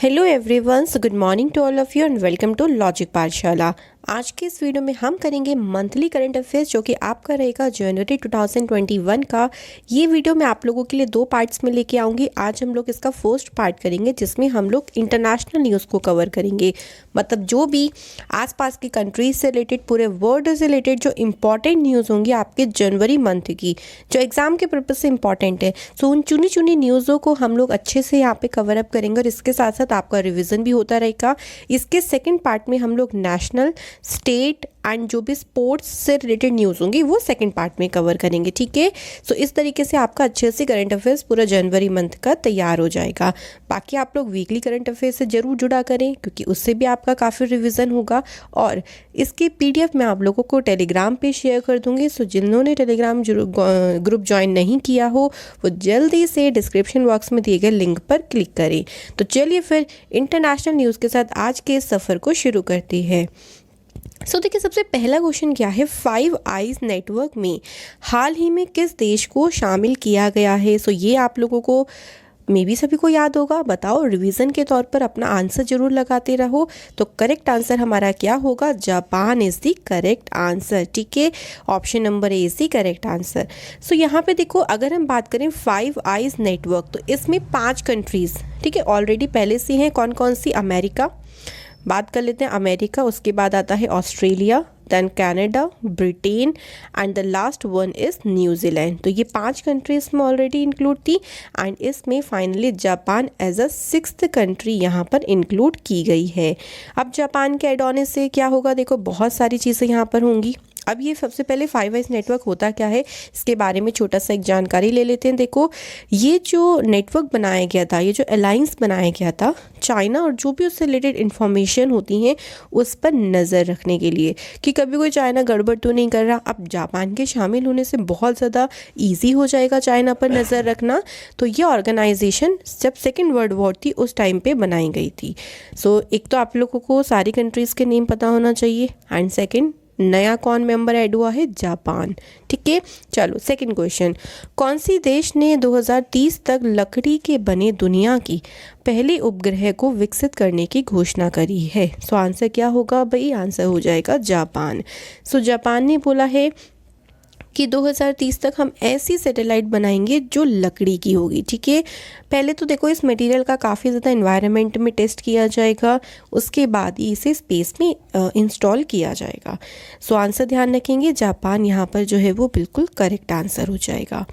Hello everyone, so good morning to all of you and welcome to Logic Pathshala. आज के इस video में हम करेंगे मंथली करंट अफेयर्स, जो कि आपका रहेगा जनवरी 2021 का। ये वीडियो मैं आप लोगों के लिए दो पार्ट्स में लेके आऊँगी। आज हम लोग इसका फर्स्ट पार्ट करेंगे, जिसमें हम लोग इंटरनेशनल न्यूज़ को कवर करेंगे, मतलब जो भी आसपास की कंट्रीज से रिलेटेड, पूरे वर्ल्ड से रिलेटेड जो इंपॉर्टेंट न्यूज़ होंगी आपके जनवरी मंथ की, जो एग्जाम के पर्पज से इंपॉर्टेंट है। सो उन चुनी चुनी न्यूज़ों को हम लोग अच्छे से यहाँ पे कवर अप करेंगे और इसके साथ साथ आपका रिवीजन भी होता रहेगा। इसके सेकंड पार्ट में हम लोग नेशनल, स्टेट एंड जो भी स्पोर्ट्स से रिलेटेड न्यूज़ होंगी वो सेकंड पार्ट में कवर करेंगे, ठीक है। सो इस तरीके से आपका अच्छे से करंट अफेयर्स पूरा जनवरी मंथ का तैयार हो जाएगा। बाकी आप लोग वीकली करंट अफेयर्स से ज़रूर जुड़ा करें, क्योंकि उससे भी आपका काफ़ी रिवीजन होगा। और इसकी PDF मैं आप लोगों को टेलीग्राम पे शेयर कर दूंगी। सो जिन्होंने टेलीग्राम ग्रुप ज्वाइन नहीं किया हो, वो जल्दी से डिस्क्रिप्शन बॉक्स में दिए गए लिंक पर क्लिक करें। तो चलिए फिर इंटरनेशनल न्यूज़ के साथ आज के सफ़र को शुरू करते हैं। देखिए, सबसे पहला क्वेश्चन क्या है, 5 आइज नेटवर्क में हाल ही में किस देश को शामिल किया गया है। ये आप लोगों को मे बी सभी को याद होगा। बताओ, रिवीजन के तौर पर अपना आंसर जरूर लगाते रहो। तो करेक्ट आंसर हमारा क्या होगा? Japan is the correct answer, ठीक है। Option number A is the correct answer. यहाँ पे देखो, अगर हम बात करें 5 आइज नेटवर्क, तो इसमें 5 कंट्रीज, ठीक है, ऑलरेडी पहले से हैं। कौन कौन सी? अमेरिका, बात कर लेते हैं अमेरिका, उसके बाद आता है Australia, then Canada, Britain and the last one is New Zealand. तो ये 5 कंट्रीज में ऑलरेडी इंक्लूड थी एंड इसमें finally Japan as a 6th country यहाँ पर इंक्लूड की गई है। अब जापान के ऐड ऑन से क्या होगा? देखो, बहुत सारी चीज़ें यहाँ पर होंगी। अब ये सबसे पहले 5 आइज नेटवर्क होता क्या है, इसके बारे में छोटा सा एक जानकारी ले लेते हैं। देखो, ये जो नेटवर्क बनाया गया था, ये जो अलायंस बनाया गया था, चाइना और जो भी उससे रिलेटेड इन्फॉर्मेशन होती हैं उस पर नज़र रखने के लिए, कि कभी कोई चाइना गड़बड़ तो नहीं कर रहा। अब जापान के शामिल होने से बहुत ज़्यादा ईजी हो जाएगा चाइना पर नज़र रखना। तो ये ऑर्गेनाइजेशन जब सेकेंड वर्ल्ड वॉर थी उस टाइम पे बनाई गई थी। एक तो आप लोगों को सारी कंट्रीज़ के नेम पता होना चाहिए एंड सेकेंड, नया कौन मेंबर ऐड हुआ है? जापान, ठीक है। चलो सेकंड क्वेश्चन, कौन सी देश ने 2030 तक लकड़ी के बने दुनिया की पहले उपग्रह को विकसित करने की घोषणा करी है? आंसर क्या होगा भाई? आंसर हो जाएगा जापान। जापान ने बोला है कि 2030 तक हम ऐसी सैटेलाइट बनाएंगे जो लकड़ी की होगी, ठीक है। पहले तो देखो, इस मटेरियल का काफ़ी ज़्यादा एनवायरनमेंट में टेस्ट किया जाएगा, उसके बाद ही इसे स्पेस में इंस्टॉल किया जाएगा। आंसर ध्यान रखेंगे, जापान यहाँ पर जो है वो बिल्कुल करेक्ट आंसर हो जाएगा।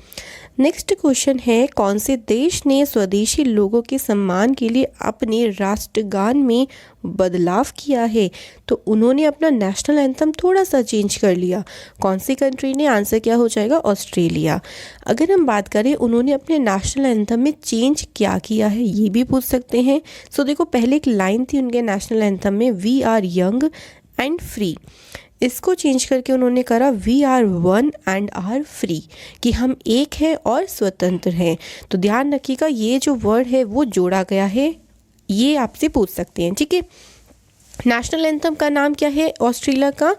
नेक्स्ट क्वेश्चन है, कौन से देश ने स्वदेशी लोगों के सम्मान के लिए अपने राष्ट्रगान में बदलाव किया है? तो उन्होंने अपना नेशनल एंथम थोड़ा सा चेंज कर लिया। कौन सी कंट्री ने? आंसर क्या हो जाएगा? ऑस्ट्रेलिया। अगर हम बात करें उन्होंने अपने नेशनल एंथम में चेंज क्या किया है, ये भी पूछ सकते हैं। देखो, पहले एक लाइन थी उनके नेशनल एंथम में, we are young and free. इसको चेंज करके उन्होंने करा we are one and are free, कि हम एक हैं और स्वतंत्र हैं। तो ध्यान रखिएगा, ये जो वर्ड है वो जोड़ा गया है, ये आपसे पूछ सकते हैं, ठीक है। नेशनल एंथम का नाम क्या है ऑस्ट्रेलिया का?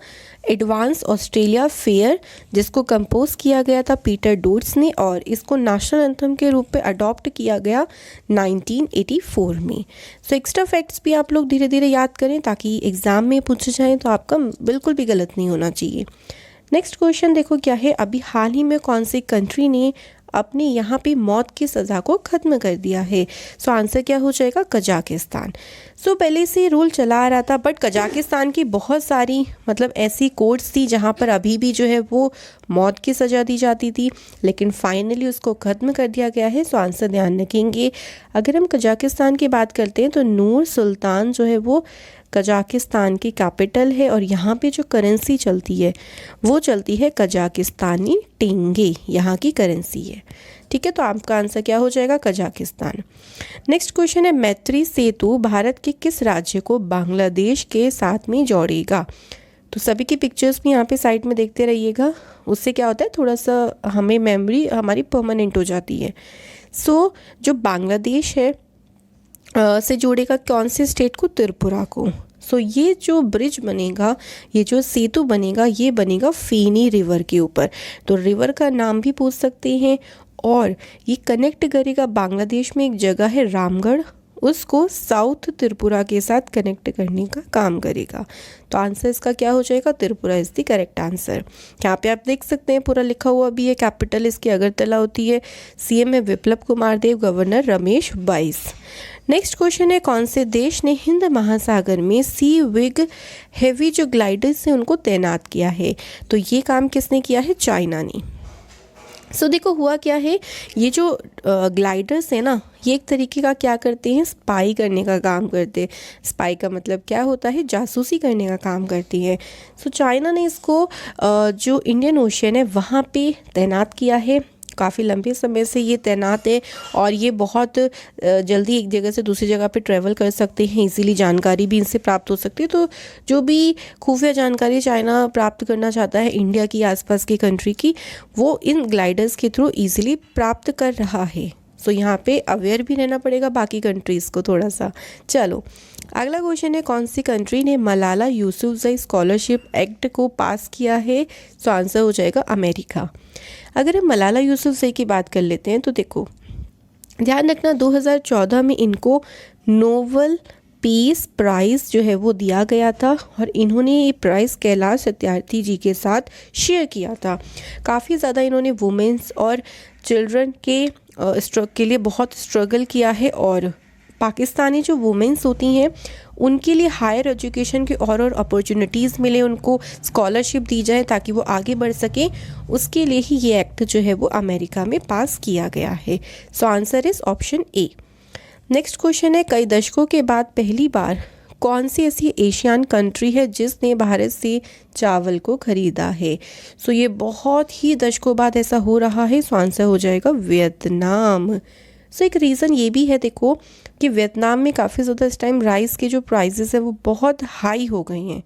एडवांस ऑस्ट्रेलिया फेयर, जिसको कंपोज किया गया था पीटर डोट्स ने, और इसको नेशनल एंथम के रूप में अडॉप्ट किया गया 1984 में। एक्स्ट्रा फैक्ट्स भी आप लोग धीरे धीरे याद करें, ताकि एग्ज़ाम में पूछे जाएँ तो आपका बिल्कुल भी गलत नहीं होना चाहिए। नेक्स्ट क्वेश्चन देखो क्या है, अभी हाल ही में कौन सी कंट्री ने अपने यहाँ पे मौत की सज़ा को ख़त्म कर दिया है? आंसर क्या हो जाएगा? कजाकिस्तान। पहले से रूल चला आ रहा था, बट कजाकिस्तान की बहुत सारी मतलब ऐसी कोर्ट्स थी जहाँ पर अभी भी जो है वो मौत की सज़ा दी जाती थी, लेकिन फाइनली उसको ख़त्म कर दिया गया है। आंसर ध्यान रखेंगे। अगर हम कजाकिस्तान की बात करते हैं तो नूर सुल्तान जो है वो कजाकिस्तान की कैपिटल है, और यहाँ पे जो करेंसी चलती है वो चलती है कजाकिस्तानी टेंगे, यहाँ की करेंसी है, ठीक है। तो आपका आंसर क्या हो जाएगा? कजाकिस्तान। नेक्स्ट क्वेश्चन है, मैत्री सेतु भारत के किस राज्य को बांग्लादेश के साथ में जोड़ेगा? तो सभी की पिक्चर्स भी यहाँ पे साइड में देखते रहिएगा, उससे क्या होता है, थोड़ा सा हमें मेमोरी हमारी परमानेंट हो जाती है। जो बांग्लादेश है से जोड़ेगा कौन से स्टेट को? त्रिपुरा को। ये जो ब्रिज बनेगा, ये जो सेतु बनेगा, ये बनेगा फेनी रिवर के ऊपर। तो रिवर का नाम भी पूछ सकते हैं, और ये कनेक्ट करेगा बांग्लादेश में एक जगह है रामगढ़, उसको साउथ त्रिपुरा के साथ कनेक्ट करने का काम करेगा। तो आंसर इसका क्या हो जाएगा, Tripura is the correct answer. यहाँ पे आप देख सकते हैं पूरा लिखा हुआ भी है, कैपिटल इसकी अगरतला होती है, सीएम है विप्लव कुमार देव, governor Ramesh Bais. Next question है, कौन से देश ने हिंद महासागर में सी विग हेवी जो ग्लाइडर्स हैं उनको तैनात किया है? तो ये काम किसने किया है, चाइना ने। देखो हुआ क्या है, ये जो ग्लाइडर्स है ना, ये एक तरीके का क्या करते हैं, स्पाई करने का काम करते हैं। स्पाई का मतलब क्या होता है, जासूसी करने का काम करती है। चाइना ने इसको जो इंडियन ओशियन है वहाँ पे तैनात किया है। काफ़ी लंबे समय से ये तैनात है और ये बहुत जल्दी एक जगह से दूसरी जगह पे ट्रैवल कर सकते हैं, इजीली जानकारी भी इनसे प्राप्त हो सकती है। तो जो भी खुफिया जानकारी चाइना प्राप्त करना चाहता है इंडिया की आसपास की कंट्री की, वो इन ग्लाइडर्स के थ्रू इजीली प्राप्त कर रहा है। यहाँ पे अवेयर भी रहना पड़ेगा बाकी कंट्रीज़ को थोड़ा सा। चलो अगला क्वेश्चन है, कौन सी कंट्री ने मलाला यूसुफजई स्कॉलरशिप एक्ट को पास किया है? आंसर हो जाएगा अमेरिका। अगर हम मलाला यूसुफजई की बात कर लेते हैं तो देखो ध्यान रखना 2014 में इनको नोबेल पीस प्राइज़ जो है वो दिया गया था और इन्होंने ये प्राइज़ कैलाश सत्यार्थी जी के साथ शेयर किया था। काफ़ी ज़्यादा इन्होंने वुमेंस और चिल्ड्रन के लिए बहुत स्ट्रगल किया है और पाकिस्तानी जो वुमेंस होती हैं उनके लिए हायर एजुकेशन की और अपॉर्चुनिटीज़ मिले, उनको स्कॉलरशिप दी जाए ताकि वो आगे बढ़ सकें, उसके लिए ही ये एक्ट जो है वो अमेरिका में पास किया गया है। Answer is option A. Next question है, कई दशकों के बाद पहली बार कौन सी ऐसी एशियन कंट्री है जिसने भारत से चावल को ख़रीदा है? ये बहुत ही दशकों बाद ऐसा हो रहा है। आंसर हो जाएगा वियतनाम। एक रीज़न ये भी है देखो कि वियतनाम में काफ़ी ज़्यादा इस टाइम राइस के जो प्राइसेस है वो बहुत हाई हो गए हैं।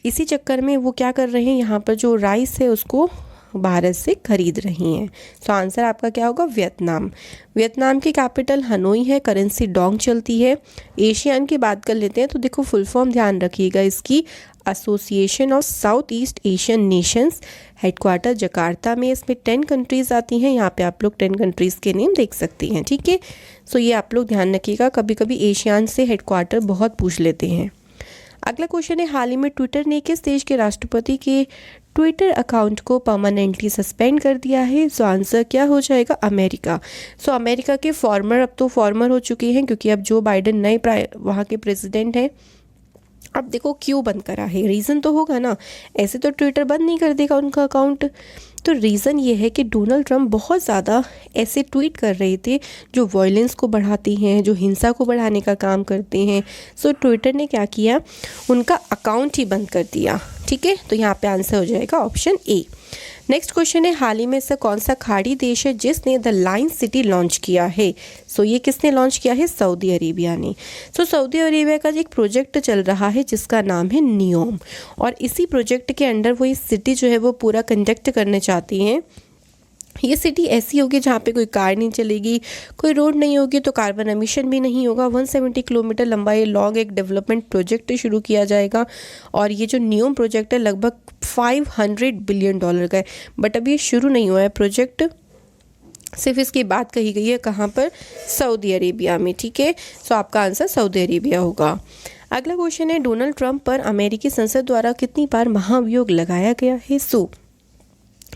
इसी चक्कर में वो क्या कर रहे हैं, यहाँ पर जो राइस है उसको भारत से खरीद रही हैं। आंसर आपका क्या होगा, वियतनाम। वियतनाम की कैपिटल हनोई है, करेंसी डोंग चलती है। एशियन की बात कर लेते हैं तो देखो फुल फॉर्म ध्यान रखिएगा इसकी, association of south east Asian Nations, headquarter Jakarta में। इसमें 10 कंट्रीज़ आती हैं, यहाँ पे आप लोग 10 कंट्रीज़ के नेम देख सकती हैं, ठीक है। ये आप लोग ध्यान रखिएगा, कभी कभी एशियन से हेडक्वार्टर बहुत पूछ लेते हैं। अगला क्वेश्चन है, हाल ही में ट्विटर ने किस देश के राष्ट्रपति के ट्विटर अकाउंट को परमानेंटली सस्पेंड कर दिया है? आंसर क्या हो जाएगा, अमेरिका। अमेरिका के फॉर्मर अब तो फॉर्मर हो चुके हैं क्योंकि अब जो बाइडेन नए वहाँ के प्रेसिडेंट हैं। अब देखो क्यों बंद करा है, रीज़न तो होगा ना, ऐसे तो ट्विटर बंद नहीं कर देगा उनका अकाउंट। तो रीज़न ये है कि डोनाल्ड ट्रंप बहुत ज़्यादा ऐसे ट्वीट कर रहे थे जो वायलेंस को बढ़ाती हैं, जो हिंसा को बढ़ाने का काम करते हैं। ट्विटर ने क्या किया, उनका अकाउंट ही बंद कर दिया, ठीक है। तो यहाँ पे आंसर हो जाएगा ऑप्शन ए। नेक्स्ट क्वेश्चन है, हाल ही में से कौन सा खाड़ी देश है जिसने द लाइन सिटी लॉन्च किया है? ये किसने लॉन्च किया है, सऊदी अरेबिया ने। सऊदी अरेबिया का एक प्रोजेक्ट चल रहा है जिसका नाम है नियोम, और इसी प्रोजेक्ट के अंडर वो इस सिटी जो है वो पूरा कंडक्ट करने चाहती हैं। ये सिटी ऐसी होगी जहाँ पे कोई कार नहीं चलेगी, कोई रोड नहीं होगी, तो कार्बन एमिशन भी नहीं होगा। 170 किलोमीटर लंबा ये लॉन्ग एक डेवलपमेंट प्रोजेक्ट शुरू किया जाएगा और ये जो नियोम प्रोजेक्ट है लगभग $500 बिलियन का है। बट अभी ये शुरू नहीं हुआ है प्रोजेक्ट, सिर्फ इसकी बात कही गई है कहाँ पर, सऊदी अरेबिया में, ठीक है। आपका आंसर सऊदी अरेबिया होगा। अगला क्वेश्चन है, डोनाल्ड ट्रंप पर अमेरिकी संसद द्वारा कितनी बार महाभियोग लगाया गया है?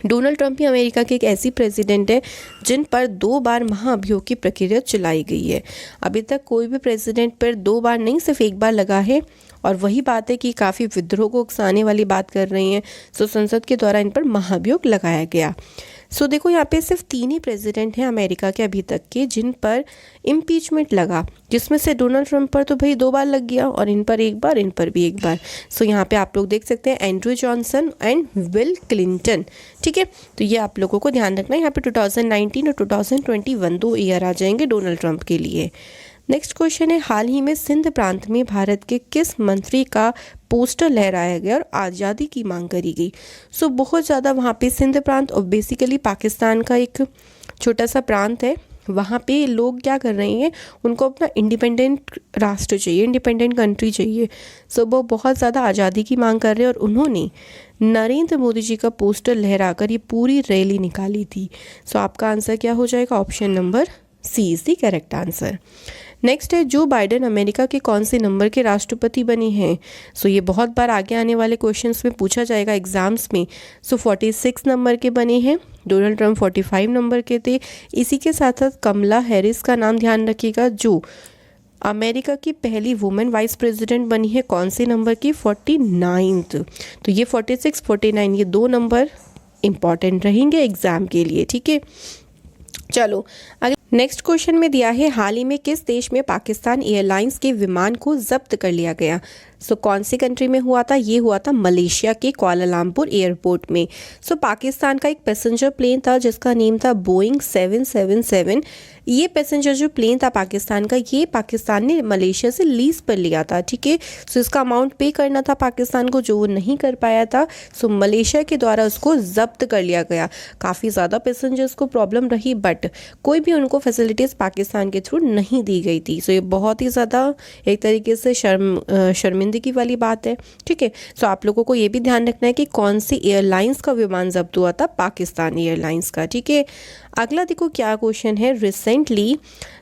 डोनाल्ड ट्रंप ही अमेरिका के एक ऐसी प्रेसिडेंट है जिन पर 2 बार महाअभियोग की प्रक्रिया चलाई गई है। अभी तक कोई भी प्रेसिडेंट पर 2 बार नहीं, सिर्फ 1 बार लगा है, और वही बात है कि काफ़ी विद्रोह को उकसाने वाली बात कर रही हैं। संसद के द्वारा इन पर महाअभियोग लगाया गया। देखो यहाँ पे सिर्फ 3 ही प्रेसिडेंट हैं अमेरिका के अभी तक के जिन पर इम्पीचमेंट लगा, जिसमें से डोनाल्ड ट्रंप पर तो भाई 2 बार लग गया और इन पर 1 बार, इन पर भी 1 बार। यहाँ पे आप लोग देख सकते हैं Andrew Johnson and bill Clinton, ठीक है। तो ये आप लोगों को ध्यान रखना है, यहाँ पे 2019 और 2021 2 ईयर आ जाएंगे डोनाल्ड ट्रंप के लिए। नेक्स्ट क्वेश्चन है, हाल ही में सिंध प्रांत में भारत के किस मंत्री का पोस्टर लहराया गया और आज़ादी की मांग करी गई? बहुत ज़्यादा वहाँ पे सिंध प्रांत और बेसिकली पाकिस्तान का एक छोटा सा प्रांत है, वहाँ पे लोग क्या कर रहे हैं, उनको अपना इंडिपेंडेंट राष्ट्र चाहिए, इंडिपेंडेंट कंट्री चाहिए। वो बहुत ज़्यादा आज़ादी की मांग कर रहे हैं और उन्होंने नरेंद्र मोदी जी का पोस्टर लहराकर ये पूरी रैली निकाली थी। आपका आंसर क्या हो जाएगा, option number C is the correct answer. Next है जो बाइडेन अमेरिका के कौन से नंबर के राष्ट्रपति बने हैं। सो ये बहुत बार आगे आने वाले क्वेश्चंस में पूछा जाएगा एग्जाम्स में। सो 46 नंबर के बने हैं। डोनाल्ड ट्रम्प 45 नंबर के थे। इसी के साथ साथ कमला हैरिस का नाम ध्यान रखिएगा, जो अमेरिका की पहली वुमेन वाइस प्रेसिडेंट बनी है, कौन से नंबर की, 49th। तो ये 46 49 ये दो नंबर इंपॉर्टेंट रहेंगे एग्जाम के लिए, ठीक है। चलो अगले नेक्स्ट क्वेश्चन में दिया है हाल ही में किस देश में पाकिस्तान एयरलाइंस के विमान को जब्त कर लिया गया। सो कौन सी कंट्री में हुआ था, ये हुआ था मलेशिया के कुआलालंपुर एयरपोर्ट में। सो पाकिस्तान का एक पैसेंजर प्लेन था जिसका नेम था बोइंग 777। ये पैसेंजर जो प्लेन था पाकिस्तान का, ये पाकिस्तान ने मलेशिया से लीज पर लिया था, ठीक है। सो इसका अमाउंट पे करना था पाकिस्तान को, जो वो नहीं कर पाया था। सो मलेशिया के द्वारा उसको जब्त कर लिया गया। काफ़ी ज़्यादा पैसेंजर्स को प्रॉब्लम रही, बट कोई भी उनको फैसिलिटीज़ पाकिस्तान के थ्रू नहीं दी गई थी। सो ये बहुत ही ज़्यादा एक तरीके से शर्मिंदगी वाली बात है, ठीक है। सो आप लोगों को ये भी ध्यान रखना है कि कौन सी एयरलाइंस का विमान जब्त हुआ था, पाकिस्तान एयरलाइंस का, ठीक है। अगला देखो क्या क्वेश्चन है, रिसेंटली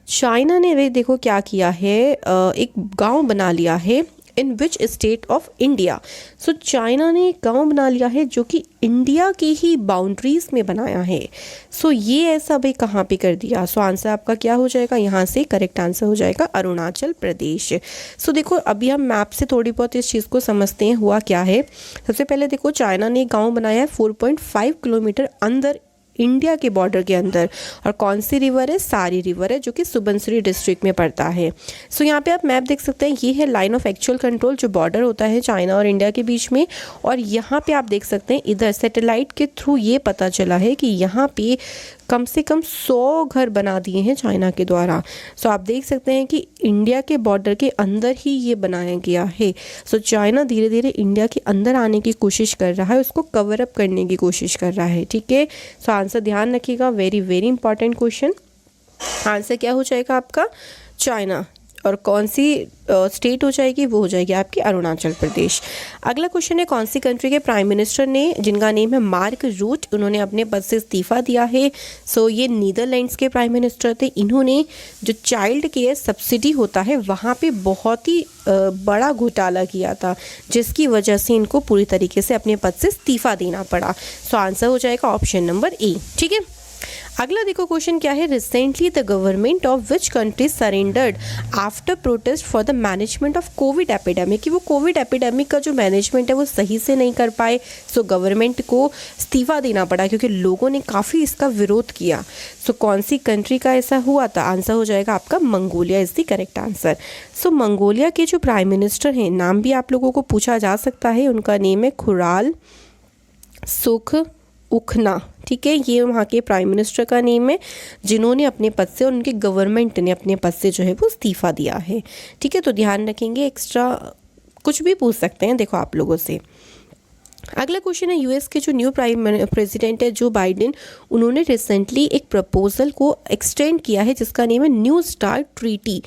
चाइना ने देखो क्या किया है, एक गांव बना लिया है in which state of India. So China ने एक गांव बना लिया है जो कि इंडिया की ही बाउंड्रीज में बनाया है। सो ये ऐसा भाई कहाँ पे कर दिया। सो आंसर आपका क्या हो जाएगा, यहाँ से करेक्ट आंसर हो जाएगा अरुणाचल प्रदेश। सो देखो अभी हम मैप से थोड़ी बहुत इस चीज़ को समझते हैं हुआ क्या है। सबसे पहले देखो चाइना ने एक गाँव बनाया है 4.5 किलोमीटर अंदर इंडिया के बॉर्डर के अंदर, और कौन सी रिवर है, सारी रिवर है, जो कि सुबनसिरी डिस्ट्रिक्ट में पड़ता है। सो यहाँ पे आप मैप देख सकते हैं, ये है लाइन ऑफ एक्चुअल कंट्रोल जो बॉर्डर होता है चाइना और इंडिया के बीच में। और यहाँ पे आप देख सकते हैं इधर सैटेलाइट के थ्रू ये पता चला है कि यहाँ पे कम से कम 100 घर बना दिए हैं चाइना के द्वारा। सो आप देख सकते हैं कि इंडिया के बॉर्डर के अंदर ही ये बनाया गया है। सो चाइना धीरे धीरे इंडिया के अंदर आने की कोशिश कर रहा है, उसको कवर अप करने की कोशिश कर रहा है, ठीक है। सो आंसर ध्यान रखिएगा, very very important question. Answer क्या हो जाएगा आपका, चाइना। और कौन सी स्टेट हो जाएगी, वो हो जाएगी आपकी अरुणाचल प्रदेश। अगला क्वेश्चन है कौन सी कंट्री के प्राइम मिनिस्टर ने, जिनका नेम है मार्क रूट, उन्होंने अपने पद से इस्तीफा दिया है। सो ये नीदरलैंड्स के प्राइम मिनिस्टर थे। इन्होंने जो चाइल्ड केयर सब्सिडी होता है वहाँ पे बहुत ही बड़ा घोटाला किया था, जिसकी वजह से इनको पूरी तरीके से अपने पद से इस्तीफा देना पड़ा। सो आंसर हो जाएगा ऑप्शन नंबर ए, ठीक है। अगला देखो क्वेश्चन क्या है, recently the government of which country surrendered after protest for the management of Covid epidemic. कि वो कोविड एपिडेमिक का जो मैनेजमेंट है वो सही से नहीं कर पाए। सो गवर्नमेंट को इस्तीफा देना पड़ा क्योंकि लोगों ने काफ़ी इसका विरोध किया। सो कौन सी कंट्री का ऐसा हुआ था, आंसर हो जाएगा आपका Mongolia is the correct answer. So Mongolia के जो प्राइम मिनिस्टर हैं, नाम भी आप लोगों को पूछा जा सकता है, उनका नेम है खुराल सुख उखना, ठीक है। ये वहाँ के प्राइम मिनिस्टर का नेम है, जिन्होंने अपने पद से और उनके गवर्नमेंट ने अपने पद से जो है वो इस्तीफा दिया है, ठीक है। तो ध्यान रखेंगे, एक्स्ट्रा कुछ भी पूछ सकते हैं देखो आप लोगों से। अगला क्वेश्चन है यूएस के जो न्यू प्राइम प्रेसिडेंट है जो बाइडेन, उन्होंने रिसेंटली एक प्रपोजल को एक्सटेंड किया है जिसका नेम है न्यू स्टार्ट ट्रीटी।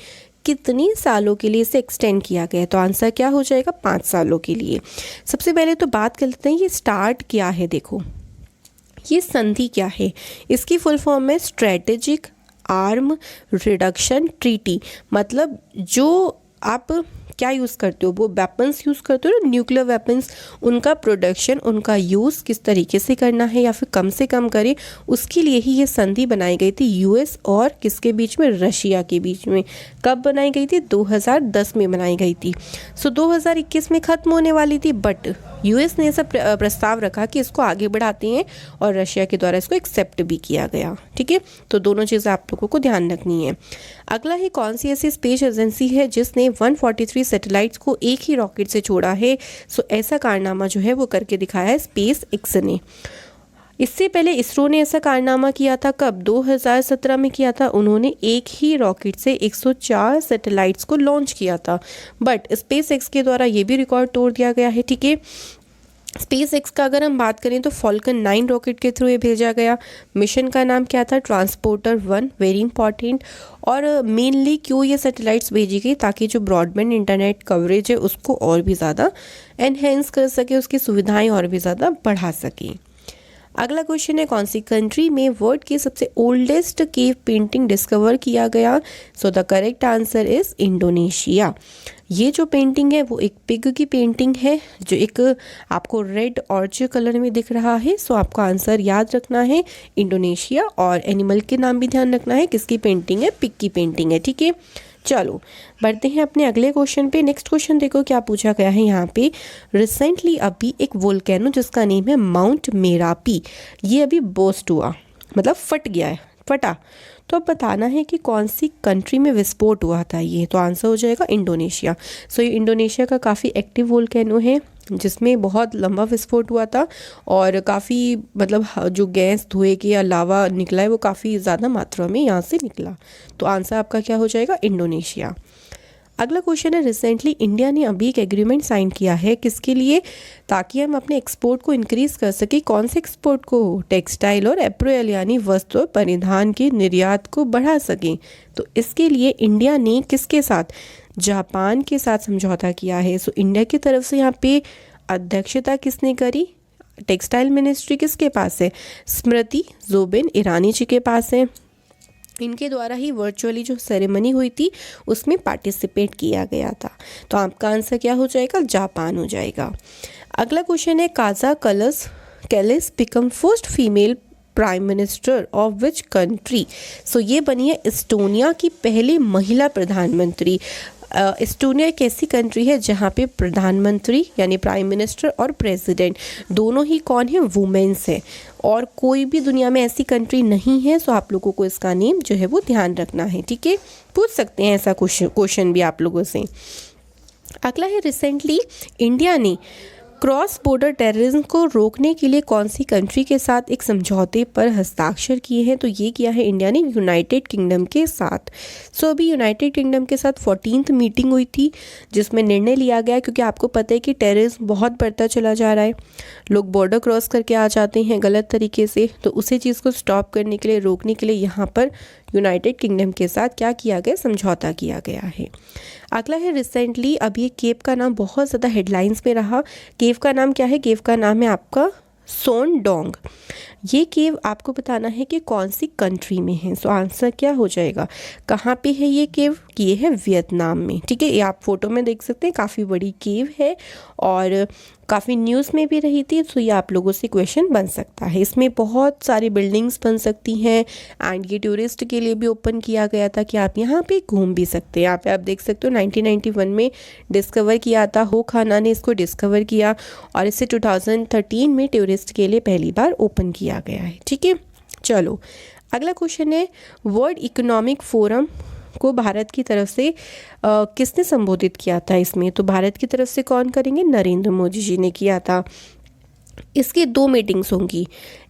कितने सालों के लिए इसे एक्सटेंड किया गया है, तो आंसर क्या हो जाएगा, 5 सालों के लिए। सबसे पहले तो बात कर लेते हैं ये स्टार्ट क्या है। देखो ये संधि क्या है, इसकी फुल फॉर्म है स्ट्रेटेजिक आर्म रिडक्शन ट्रीटी। मतलब जो आप क्या यूज़ करते हो, वो वेपन्स यूज़ करते हो ना, न्यूक्लियर वेपन्स, उनका प्रोडक्शन, उनका यूज़ किस तरीके से करना है या फिर कम से कम करें, उसके लिए ही ये संधि बनाई गई थी यूएस और किसके बीच में, रशिया के बीच में। कब बनाई गई थी, 2010 में बनाई गई थी। सो 2021 में ख़त्म होने वाली थी, बट यूएस ने ऐसा प्रस्ताव रखा कि इसको आगे बढ़ाते हैं और रशिया के द्वारा इसको एक्सेप्ट भी किया गया, ठीक है। तो दोनों चीज़ें आप लोगों को ध्यान रखनी है। अगला ही कौन सी ऐसी स्पेस एजेंसी है जिसने 143 सैटेलाइट्स को एक ही रॉकेट से छोड़ा है। सो ऐसा कारनामा जो है वो करके दिखाया है स्पेस एक्स ने। इससे पहले इसरो ने ऐसा कारनामा किया था, कब, 2017 में किया था। उन्होंने एक ही रॉकेट से 104 सैटेलाइट्स को लॉन्च किया था, बट स्पेस एक्स के द्वारा ये भी रिकॉर्ड तोड़ दिया गया है, ठीक है। स्पेस एक्स का अगर हम बात करें तो फॉल्कन 9 रॉकेट के थ्रू ये भेजा गया। मिशन का नाम क्या था, ट्रांसपोर्टर 1, वेरी इंपॉर्टेंट। और मेनली क्यों ये सैटेलाइट्स भेजी गई, ताकि जो ब्रॉडबैंड इंटरनेट कवरेज है उसको और भी ज़्यादा एनहेंस कर सके, उसकी सुविधाएं और भी ज़्यादा बढ़ा सकें। अगला क्वेश्चन है कौन सी कंट्री में वर्ल्ड की सबसे ओल्डेस्ट केव पेंटिंग डिस्कवर किया गया? So the correct answer is Indonesia. ये जो पेंटिंग है वो एक पिग की पेंटिंग है जो एक आपको रेड ऑरेंज कलर में दिख रहा है। सो आपका आंसर याद रखना है इंडोनेशिया, और एनिमल के नाम भी ध्यान रखना है किसकी पेंटिंग है, पिग की पेंटिंग है। ठीक है, चलो बढ़ते हैं अपने अगले क्वेश्चन पे। नेक्स्ट क्वेश्चन देखो क्या पूछा गया है यहाँ पे। रिसेंटली अभी एक वोल्केनो जिसका नेम है माउंट मेरापी, ये अभी बर्स्ट हुआ, मतलब फट गया है, फटा। तो अब बताना है कि कौन सी कंट्री में विस्फोट हुआ था ये, तो आंसर हो जाएगा इंडोनेशिया। सो ये इंडोनेशिया का काफ़ी एक्टिव वोल्केनो है जिसमें बहुत लंबा विस्फोट हुआ था और काफ़ी मतलब जो गैस धुएं के या लावा निकला है वो काफ़ी ज़्यादा मात्रा में यहाँ से निकला। तो आंसर आपका क्या हो जाएगा, इंडोनेशिया। अगला क्वेश्चन है रिसेंटली इंडिया ने अभी एक एग्रीमेंट साइन किया है किसके लिए, ताकि हम अपने एक्सपोर्ट को इंक्रीज कर सकें। कौन से एक्सपोर्ट को? टेक्सटाइल और अप्रैल यानी वस्त्र और परिधान के निर्यात को बढ़ा सकें। तो इसके लिए इंडिया ने किसके साथ? जापान के साथ समझौता किया है। सो इंडिया की तरफ से यहाँ पे अध्यक्षता किसने करी? टेक्सटाइल मिनिस्ट्री किसके पास है? स्मृति ज़ुबिन ईरानी जी के पास है। इनके द्वारा ही वर्चुअली जो सेरेमनी हुई थी उसमें पार्टिसिपेट किया गया था। तो आपका आंसर क्या हो जाएगा, जापान हो जाएगा। अगला क्वेश्चन है Kaja Kallas become first female prime minister of which country. So ये बनी है एस्टोनिया की पहली महिला प्रधानमंत्री। एस्टोनिया एक ऐसी कंट्री है जहाँ पे प्रधानमंत्री यानी प्राइम मिनिस्टर और प्रेसिडेंट दोनों ही कौन है, वुमेन्स है, और कोई भी दुनिया में ऐसी कंट्री नहीं है। सो आप लोगों को इसका नेम जो है वो ध्यान रखना है। ठीक है, पूछ सकते हैं ऐसा क्वेश्चन भी आप लोगों से। अगला है रिसेंटली इंडिया ने क्रॉस बॉर्डर टेररिज्म को रोकने के लिए कौन सी कंट्री के साथ एक समझौते पर हस्ताक्षर किए हैं? तो ये किया है इंडिया ने यूनाइटेड किंगडम के साथ। सो अभी यूनाइटेड किंगडम के साथ 14th मीटिंग हुई थी जिसमें निर्णय लिया गया, क्योंकि आपको पता है कि टेररिज्म बहुत बढ़ता चला जा रहा है, लोग बॉर्डर क्रॉस करके आ जाते हैं गलत तरीके से। तो उसी चीज़ को स्टॉप करने के लिए, रोकने के लिए यहाँ पर यूनाइटेड किंगडम के साथ क्या किया गया, समझौता किया गया है। अगला है रिसेंटली अभी एक केव का नाम बहुत ज़्यादा हेडलाइंस में रहा। केव का नाम क्या है? केव का नाम है आपका सोनडोंग। ये केव आपको बताना है कि कौन सी कंट्री में है। सो आंसर क्या हो जाएगा, कहाँ पे है ये केव? ये है वियतनाम में। ठीक है, ये आप फोटो में देख सकते हैं, काफ़ी बड़ी केव है और काफ़ी न्यूज़ में भी रही थी। सो ये आप लोगों से क्वेश्चन बन सकता है। इसमें बहुत सारी बिल्डिंग्स बन सकती हैं एंड ये टूरिस्ट के लिए भी ओपन किया गया था कि आप यहाँ पे घूम भी सकते हैं। यहाँ पे आप देख सकते हो 1991 में डिस्कवर किया था, हो खाना ने इसको डिस्कवर किया और इसे 2013 में टूरिस्ट के लिए पहली बार ओपन किया गया है। ठीक है, चलो अगला क्वेश्चन है वर्ल्ड इकोनॉमिक फोरम को भारत की तरफ से किसने संबोधित किया था इसमें? तो भारत की तरफ से कौन करेंगे? नरेंद्र मोदी जी ने किया था। इसकी 2 मीटिंग्स होंगी,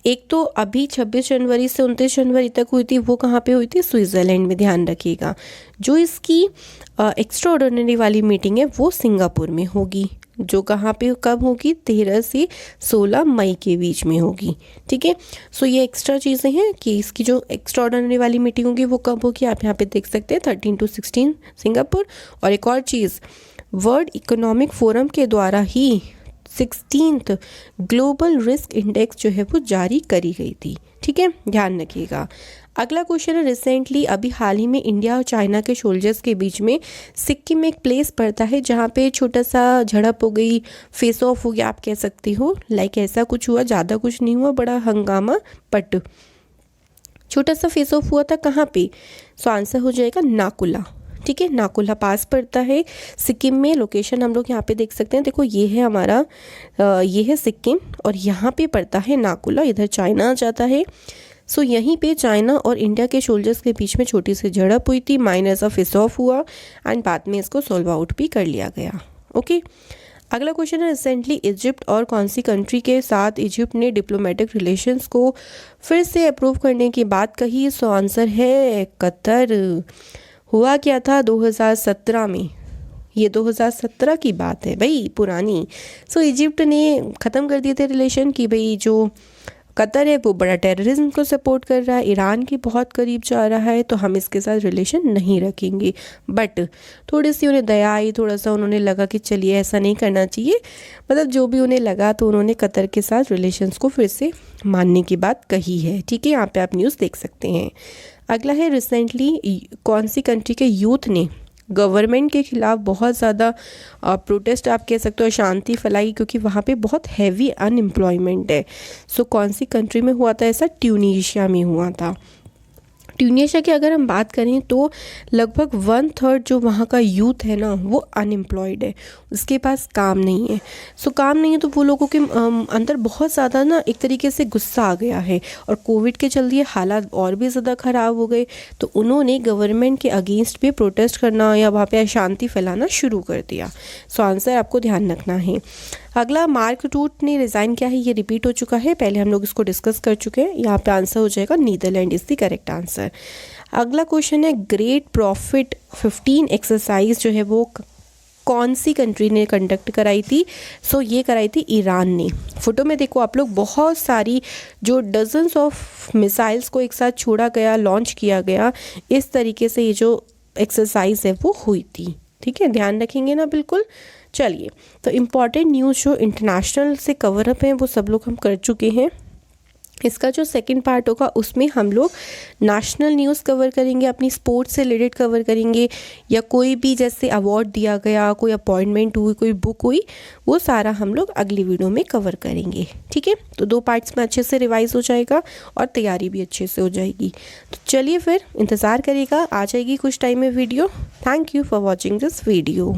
एक तो अभी 26 जनवरी से 29 जनवरी तक हुई थी, वो कहाँ पे हुई थी? स्विट्ज़रलैंड में, ध्यान रखिएगा। जो इसकी एक्स्ट्रा ऑर्डिनरी वाली मीटिंग है वो सिंगापुर में होगी, जो कहाँ पे कब होगी? 13 से 16 मई के बीच में होगी। ठीक है, सो ये एक्स्ट्रा चीज़ें हैं कि इसकी जो एक्स्ट्रा ऑर्डिनरी वाली मीटिंग होगी वो कब होगी, आप यहाँ पे देख सकते हैं 13 to 16 सिंगापुर। और एक और चीज़, वर्ल्ड इकोनॉमिक फोरम के द्वारा ही 16th ग्लोबल रिस्क इंडेक्स जो है वो जारी करी गई थी। ठीक है, ध्यान रखिएगा। अगला क्वेश्चन है रिसेंटली अभी हाल ही में इंडिया और चाइना के सोल्जर्स के बीच में सिक्किम में एक प्लेस पड़ता है जहाँ पे छोटा सा झड़प हो गई, फेस ऑफ हो गया, आप कह सकती हो। लाइक ऐसा कुछ हुआ, ज़्यादा कुछ नहीं हुआ, बड़ा हंगामा, बट छोटा सा फेस ऑफ हुआ था। कहाँ पे? सो आंसर हो जाएगा नाकुला। ठीक है, नाकुला पास पड़ता है सिक्किम में। लोकेशन हम लोग यहाँ पे देख सकते हैं, देखो ये है हमारा ये है सिक्किम और यहाँ पे पड़ता है नाकुला, इधर चाइना आ जाता है। सो यहीं पे चाइना और इंडिया के सोल्जर्स के बीच में छोटी सी झड़प हुई थी, माइनर सा फेस ऑफ हुआ एंड बाद में इसको सॉल्व आउट भी कर लिया गया। ओके, अगला क्वेश्चन है रिसेंटली इजिप्ट और कौन सी कंट्री के साथ इजिप्ट ने डिप्लोमेटिक रिलेशंस को फिर से अप्रूव करने की बात कही? सो आंसर है कतर। हुआ क्या था 2017 में, ये 2017 की बात है भाई, पुरानी। सो इजिप्ट ने ख़त्म कर दिए थे रिलेशन कि भाई जो कतर है वो बड़ा टेररिज्म को सपोर्ट कर रहा है, ईरान के बहुत करीब जा रहा है, तो हम इसके साथ रिलेशन नहीं रखेंगे। बट थोड़ी सी उन्हें दया आई, थोड़ा सा उन्होंने लगा कि चलिए ऐसा नहीं करना चाहिए, मतलब जो भी उन्हें लगा, तो उन्होंने कतर के साथ रिलेशंस को फिर से मानने की बात कही है। ठीक है, यहाँ पे आप न्यूज़ देख सकते हैं। अगला है, रिसेंटली कौन सी कंट्री के यूथ ने गवर्नमेंट के खिलाफ बहुत ज़्यादा प्रोटेस्ट आप कह सकते हो, शांति फैलाई, क्योंकि वहाँ पे बहुत हैवी अनएम्प्लॉयमेंट है। सो कौन सी कंट्री में हुआ था ऐसा? ट्यूनीशिया में हुआ था। ट्यूनीशिया की अगर हम बात करें तो लगभग 1/3 जो वहाँ का यूथ है ना, वो अनएम्प्लॉयड है, उसके पास काम नहीं है। सो काम नहीं है तो वो लोगों के अंदर बहुत ज़्यादा ना एक तरीके से गुस्सा आ गया है, और कोविड के चलते हालात और भी ज़्यादा ख़राब हो गए, तो उन्होंने गवर्नमेंट के अगेंस्ट पे प्रोटेस्ट करना या वहाँ पे अशांति फैलाना शुरू कर दिया। सो आंसर आपको ध्यान रखना है। अगला, मार्क रूट ने रिज़ाइन किया है, ये रिपीट हो चुका है, पहले हम लोग इसको डिस्कस कर चुके हैं। यहाँ पे आंसर हो जाएगा Netherland is the correct answer. अगला क्वेश्चन है, ग्रेट प्रॉफिट 15 एक्सरसाइज जो है वो कौन सी कंट्री ने कंडक्ट कराई थी? सो ये कराई थी ईरान ने। फोटो में देखो आप लोग, बहुत सारी जो डजन्स ऑफ मिसाइल्स को एक साथ छोड़ा गया, लॉन्च किया गया, इस तरीके से ये जो एक्सरसाइज है वो हुई थी। ठीक है, ध्यान रखेंगे ना बिल्कुल। चलिए, तो इम्पॉर्टेंट न्यूज़ जो इंटरनेशनल से कवर अप हैं वो सब लोग हम कर चुके हैं। इसका जो सेकंड पार्ट होगा उसमें हम लोग नेशनल न्यूज़ कवर करेंगे, अपनी स्पोर्ट्स से रिलेटेड कवर करेंगे, या कोई भी जैसे अवार्ड दिया गया, कोई अपॉइंटमेंट हुई, कोई बुक हुई, वो सारा हम लोग अगली वीडियो में कवर करेंगे। ठीक है, तो 2 पार्ट्स में अच्छे से रिवाइज हो जाएगा और तैयारी भी अच्छे से हो जाएगी। तो चलिए फिर इंतज़ार करिएगा, आ जाएगी कुछ टाइम में video. Thank you for watching this video.